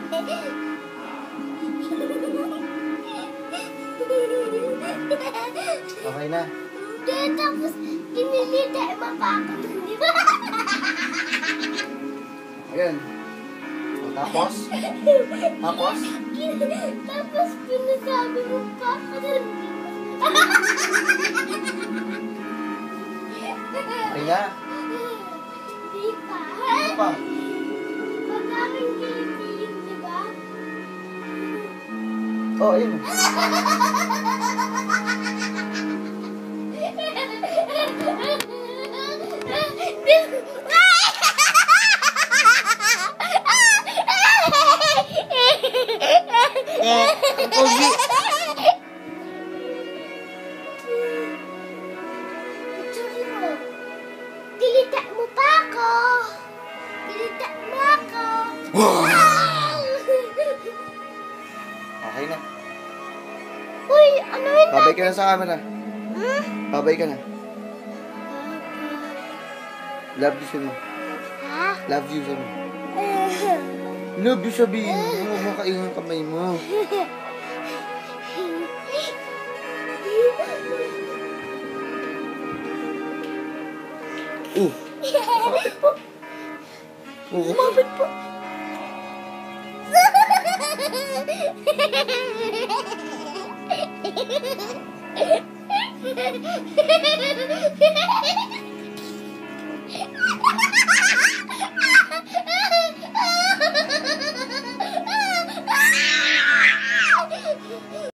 Okay na. Tapos, pinilita mo pa ako. Di ba? Ayan. O, tapos? Tapos? Tapos, pinasabi mo pa ako. Okay na. Di pa. Ano pa? Pag aking kilitiin, di ba? Oh, ayun. Pogi. Dilita mo pa ako. Dilita mo ako. Okay na. Uy, ano yun? Babay ka na sa camera. Babay ka na. Love you sabi. Ha? Love you sabi. Love you sabihin mo. Makain ang kamay mo. Kapit po. Umabot po.